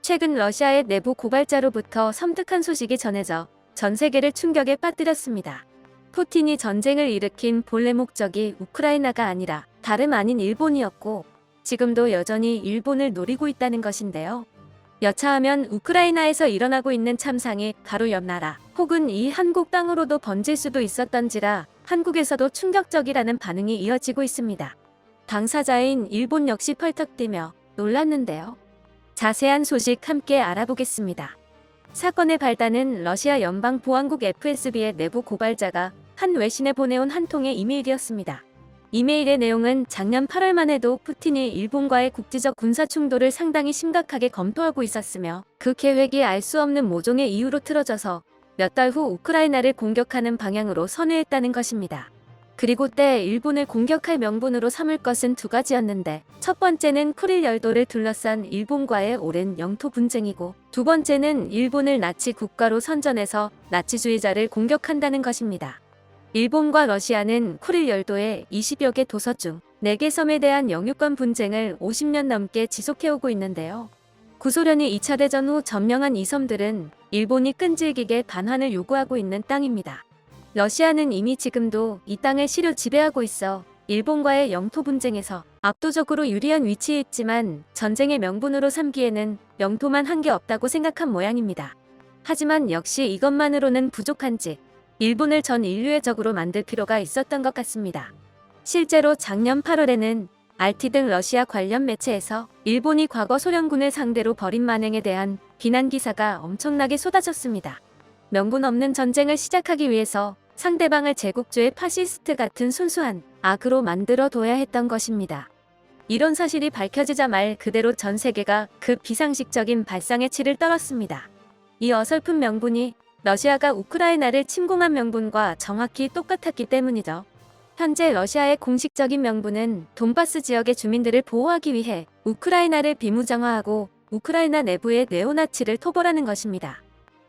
최근 러시아의 내부 고발자로부터 섬뜩한 소식이 전해져 전 세계를 충격에 빠뜨렸습니다. 푸틴이 전쟁을 일으킨 본래 목적이 우크라이나가 아니라 다름 아닌 일본이었고 지금도 여전히 일본을 노리고 있다는 것인데요. 여차하면 우크라이나에서 일어나고 있는 참상이 바로 옆 나라 혹은 이 한국 땅으로도 번질 수도 있었던지라 한국에서도 충격적이라는 반응이 이어지고 있습니다. 당사자인 일본 역시 펄떡 뛰며 놀랐는데요. 자세한 소식 함께 알아보겠습니다. 사건의 발단은 러시아 연방보안국 FSB의 내부 고발자가 한 외신에 보내온 한 통의 이메일이었습니다. 이메일의 내용은 작년 8월만 해도 푸틴이 일본과의 국지적 군사 충돌을 상당히 심각하게 검토하고 있었으며 그 계획이 알 수 없는 모종의 이유로 틀어져서 몇 달 후 우크라이나를 공격하는 방향으로 선회했다는 것입니다. 그리고 때 일본을 공격할 명분으로 삼을 것은 두 가지였는데 첫 번째는 쿠릴 열도를 둘러싼 일본과의 오랜 영토 분쟁이고 두 번째는 일본을 나치 국가로 선전해서 나치주의자를 공격한다는 것입니다. 일본과 러시아는 쿠릴 열도의 20여 개 도서 중 4개 섬에 대한 영유권 분쟁을 50년 넘게 지속해오고 있는데요. 구소련이 2차 대전 후 점령한 이 섬들은 일본이 끈질기게 반환을 요구하고 있는 땅입니다. 러시아는 이미 지금도 이 땅을 실효 지배하고 있어 일본과의 영토 분쟁에서 압도적으로 유리한 위치에 있지만 전쟁의 명분으로 삼기에는 영토만 한 게 없다고 생각한 모양입니다. 하지만 역시 이것만으로는 부족한지 일본을 전 인류의 적으로 만들 필요가 있었던 것 같습니다. 실제로 작년 8월에는 RT 등 러시아 관련 매체에서 일본이 과거 소련군을 상대로 벌인 만행에 대한 비난 기사가 엄청나게 쏟아졌습니다. 명분 없는 전쟁을 시작하기 위해서 상대방을 제국주의 파시스트 같은 순수한 악으로 만들어둬야 했던 것입니다. 이런 사실이 밝혀지자 말 그대로 전 세계가 그 비상식적인 발상의 치를 떨었습니다. 이 어설픈 명분이 러시아가 우크라이나를 침공한 명분과 정확히 똑같았기 때문이죠. 현재 러시아의 공식적인 명분은 돈바스 지역의 주민들을 보호하기 위해 우크라이나를 비무장화하고 우크라이나 내부의 네오나치를 토벌하는 것입니다.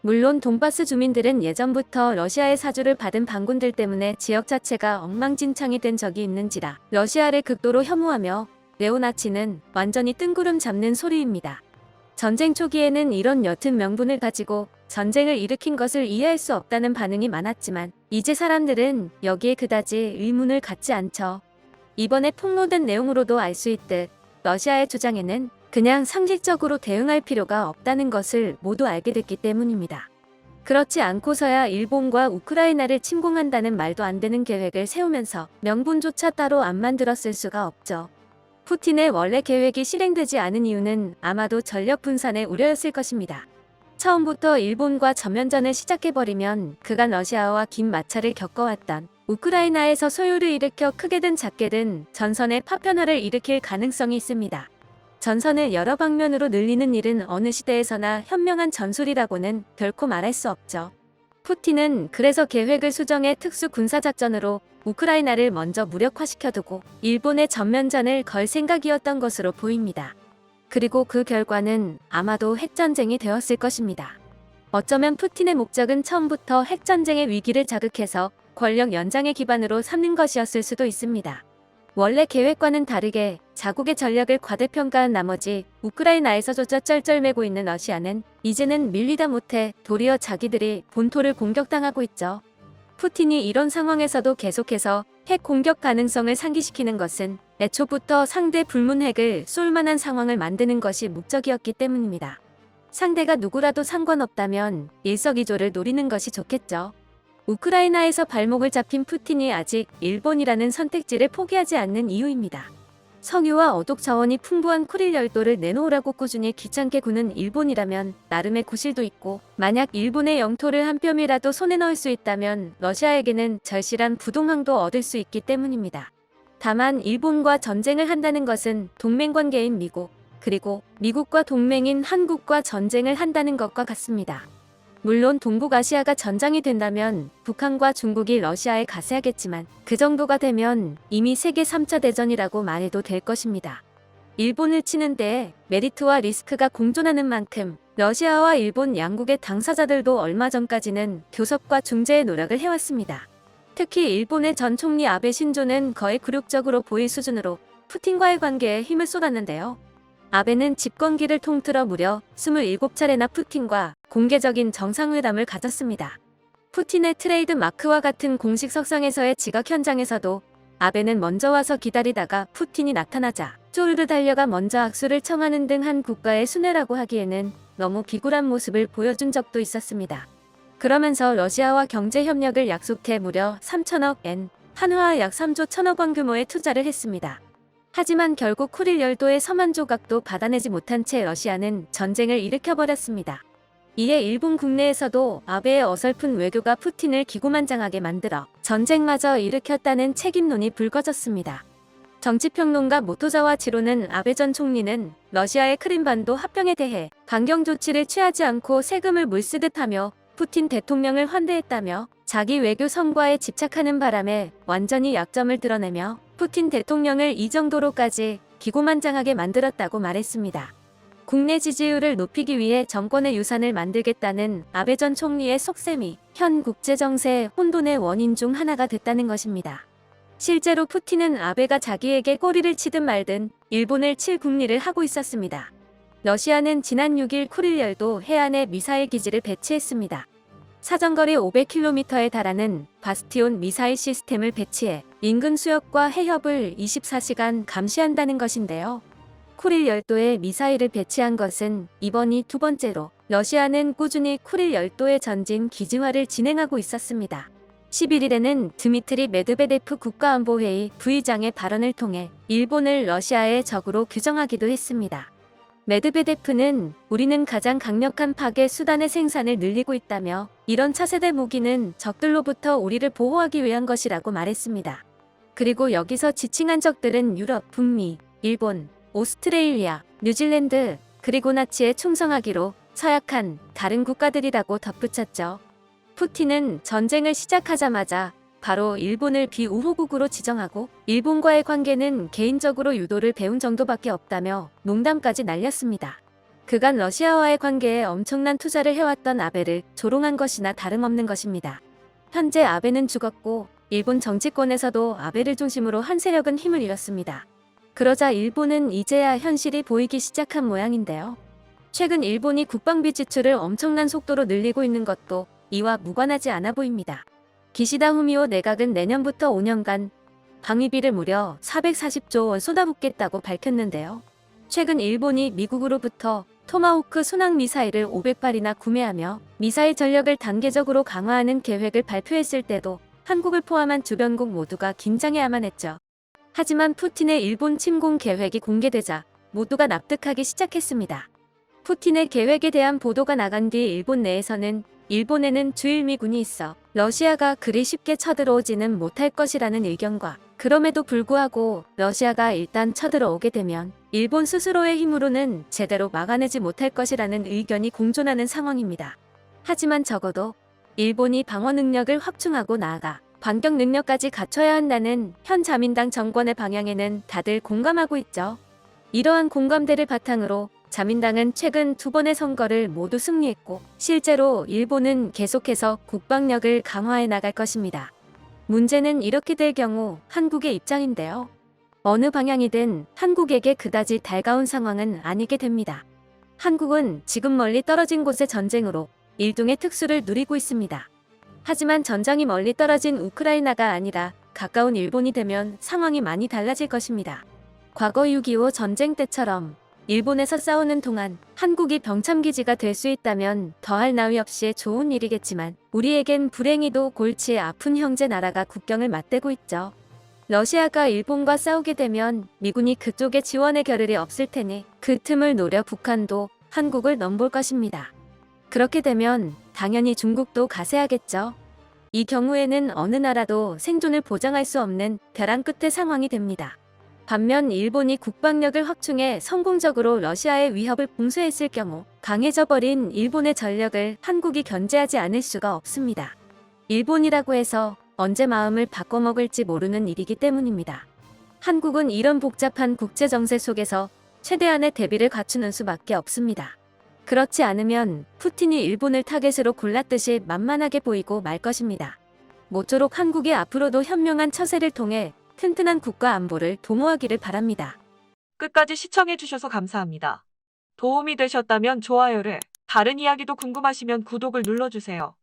물론 돈바스 주민들은 예전부터 러시아의 사주를 받은 반군들 때문에 지역 자체가 엉망진창이 된 적이 있는지라 러시아를 극도로 혐오하며 네오나치는 완전히 뜬구름 잡는 소리입니다. 전쟁 초기에는 이런 옅은 명분을 가지고 전쟁을 일으킨 것을 이해할 수 없다는 반응이 많았지만 이제 사람들은 여기에 그다지 의문을 갖지 않죠. 이번에 폭로된 내용으로도 알 수 있듯 러시아의 주장에는 그냥 상식적으로 대응할 필요가 없다는 것을 모두 알게 됐기 때문입니다. 그렇지 않고서야 일본과 우크라이나를 침공한다는 말도 안 되는 계획을 세우면서 명분조차 따로 안 만들었을 수가 없죠. 푸틴의 원래 계획이 실행되지 않은 이유는 아마도 전력 분산의 우려였을 것입니다. 처음부터 일본과 전면전을 시작해버리면 그간 러시아와 긴 마찰을 겪어왔던 우크라이나에서 소요를 일으켜 크게든 작게든 전선의 파편화를 일으킬 가능성이 있습니다. 전선을 여러 방면으로 늘리는 일은 어느 시대에서나 현명한 전술이라고는 결코 말할 수 없죠. 푸틴은 그래서 계획을 수정해 특수 군사작전으로 우크라이나를 먼저 무력화시켜두고 일본의 전면전을 걸 생각이었던 것으로 보입니다. 그리고 그 결과는 아마도 핵전쟁이 되었을 것입니다. 어쩌면 푸틴의 목적은 처음부터 핵전쟁의 위기를 자극해서 권력 연장의 기반으로 삼는 것이었을 수도 있습니다. 원래 계획과는 다르게 자국의 전력을 과대평가한 나머지 우크라이나에서조차 쩔쩔매고 있는 러시아는 이제는 밀리다 못해 도리어 자기들이 본토를 공격당하고 있죠. 푸틴이 이런 상황에서도 계속해서 핵 공격 가능성을 상기시키는 것은 애초부터 상대 불문 핵을 쏠 만한 상황을 만드는 것이 목적이었기 때문입니다. 상대가 누구라도 상관없다면 일석이조를 노리는 것이 좋겠죠. 우크라이나에서 발목을 잡힌 푸틴이 아직 일본이라는 선택지를 포기하지 않는 이유입니다. 석유와 어독 자원이 풍부한 쿠릴 열도를 내놓으라고 꾸준히 귀찮게 구는 일본이라면 나름의 구실도 있고 만약 일본의 영토를 한 뼘이라도 손에 넣을 수 있다면 러시아에게는 절실한 부동항도 얻을 수 있기 때문입니다. 다만 일본과 전쟁을 한다는 것은 동맹관계인 미국, 그리고 미국과 동맹인 한국과 전쟁을 한다는 것과 같습니다. 물론 동북아시아가 전장이 된다면 북한과 중국이 러시아에 가세하겠지만 그 정도가 되면 이미 세계 3차 대전이라고 말해도 될 것입니다. 일본을 치는 데에 메리트와 리스크가 공존하는 만큼 러시아와 일본 양국의 당사자들도 얼마 전까지는 교섭과 중재의 노력을 해왔습니다. 특히 일본의 전 총리 아베 신조는 거의 굴욕적으로 보일 수준으로 푸틴과의 관계에 힘을 쏟았는데요. 아베는 집권기를 통틀어 무려 27차례나 푸틴과 공개적인 정상회담을 가졌습니다. 푸틴의 트레이드 마크와 같은 공식 석상에서의 지각 현장에서도 아베는 먼저 와서 기다리다가 푸틴이 나타나자 쪼르르 달려가 먼저 악수를 청하는 등 한 국가의 수뇌라고 하기에는 너무 비굴한 모습을 보여준 적도 있었습니다. 그러면서 러시아와 경제협력을 약속해 무려 3천억 엔, 한화 약 3조 1천억 원 규모의 투자를 했습니다. 하지만 결국 쿠릴 열도의 섬 한 조각도 받아내지 못한 채 러시아는 전쟁을 일으켜버렸습니다. 이에 일본 국내에서도 아베의 어설픈 외교가 푸틴을 기고만장하게 만들어 전쟁마저 일으켰다는 책임론이 불거졌습니다. 정치평론가 모토자와 지로는 아베 전 총리는 러시아의 크림반도 합병에 대해 강경 조치를 취하지 않고 세금을 물쓰듯하며 푸틴 대통령을 환대했다며 자기 외교 성과에 집착하는 바람에 완전히 약점을 드러내며 푸틴 대통령을 이 정도로까지 기고만장하게 만들었다고 말했습니다. 국내 지지율을 높이기 위해 정권의 유산을 만들겠다는 아베 전 총리의 속셈이 현 국제정세의 혼돈의 원인 중 하나가 됐다는 것입니다. 실제로 푸틴은 아베가 자기에게 꼬리를 치든 말든 일본을 칠 궁리를 하고 있었습니다. 러시아는 지난 6일 쿠릴 열도 해안에 미사일 기지를 배치했습니다. 사정거리 500km에 달하는 바스티온 미사일 시스템을 배치해 인근 수역과 해협을 24시간 감시한다는 것인데요. 쿠릴 열도에 미사일을 배치한 것은 이번이 두 번째로 러시아는 꾸준히 쿠릴 열도의 전진 기지화를 진행하고 있었습니다. 11일에는 드미트리 메드베데프 국가안보회의 부의장의 발언을 통해 일본을 러시아의 적으로 규정하기도 했습니다. 메드베데프는 우리는 가장 강력한 파괴 수단의 생산을 늘리고 있다며 이런 차세대 무기는 적들로부터 우리를 보호하기 위한 것이라고 말했습니다. 그리고 여기서 지칭한 적들은 유럽, 북미, 일본, 오스트레일리아, 뉴질랜드, 그리고 나치에 충성하기로 서약한 다른 국가들이라고 덧붙였죠. 푸틴은 전쟁을 시작하자마자 바로 일본을 비우호국으로 지정하고 일본과의 관계는 개인적으로 유도를 배운 정도밖에 없다며 농담까지 날렸습니다. 그간 러시아와의 관계에 엄청난 투자를 해왔던 아베를 조롱한 것이나 다름없는 것입니다. 현재 아베는 죽었고 일본 정치권에서도 아베를 중심으로 한 세력은 힘을 잃었습니다. 그러자 일본은 이제야 현실이 보이기 시작한 모양인데요. 최근 일본이 국방비 지출을 엄청난 속도로 늘리고 있는 것도 이와 무관하지 않아 보입니다. 기시다 후미오 내각은 내년부터 5년간 방위비를 무려 440조 원 쏟아붓겠다고 밝혔는데요. 최근 일본이 미국으로부터 토마호크 순항 미사일을 500발이나 구매하며 미사일 전력을 단계적으로 강화하는 계획을 발표했을 때도 한국을 포함한 주변국 모두가 긴장해야만 했죠. 하지만 푸틴의 일본 침공 계획이 공개되자 모두가 납득하기 시작했습니다. 푸틴의 계획에 대한 보도가 나간 뒤 일본 내에서는 일본에는 주일미군이 있어 러시아가 그리 쉽게 쳐들어오지는 못할 것이라는 의견과 그럼에도 불구하고 러시아가 일단 쳐들어오게 되면 일본 스스로의 힘으로는 제대로 막아내지 못할 것이라는 의견이 공존하는 상황입니다. 하지만 적어도 일본이 방어 능력을 확충하고 나아가 반격 능력까지 갖춰야 한다는 현 자민당 정권의 방향에는 다들 공감하고 있죠. 이러한 공감대를 바탕으로 자민당은 최근 두 번의 선거를 모두 승리했고 실제로 일본은 계속해서 국방력을 강화해 나갈 것입니다. 문제는 이렇게 될 경우 한국의 입장인데요. 어느 방향이든 한국에게 그다지 달가운 상황은 아니게 됩니다. 한국은 지금 멀리 떨어진 곳의 전쟁으로 일종의 특수를 누리고 있습니다. 하지만 전장이 멀리 떨어진 우크라이나가 아니라 가까운 일본이 되면 상황이 많이 달라질 것입니다. 과거 6.25 전쟁 때처럼 일본에서 싸우는 동안 한국이 병참기지가 될 수 있다면 더할 나위 없이 좋은 일이겠지만 우리에겐 불행히도 골치 아픈 형제 나라가 국경을 맞대고 있죠. 러시아가 일본과 싸우게 되면 미군이 그쪽에 지원의 겨를이 없을 테니 그 틈을 노려 북한도 한국을 넘볼 것입니다. 그렇게 되면 당연히 중국도 가세하겠죠. 이 경우에는 어느 나라도 생존을 보장할 수 없는 벼랑 끝의 상황이 됩니다. 반면 일본이 국방력을 확충해 성공적으로 러시아의 위협을 봉쇄했을 경우 강해져 버린 일본의 전력을 한국이 견제하지 않을 수가 없습니다. 일본이라고 해서 언제 마음을 바꿔먹을지 모르는 일이기 때문입니다. 한국은 이런 복잡한 국제정세 속에서 최대한의 대비를 갖추는 수밖에 없습니다. 그렇지 않으면 푸틴이 일본을 타겟으로 골랐듯이 만만하게 보이고 말 것입니다. 모쪼록 한국이 앞으로도 현명한 처세를 통해 튼튼한 국가 안보를 도모하기를 바랍니다. 끝까지 시청해주셔서 감사합니다. 도움이 되셨다면 좋아요를, 다른 이야기도 궁금하시면 구독을 눌러주세요.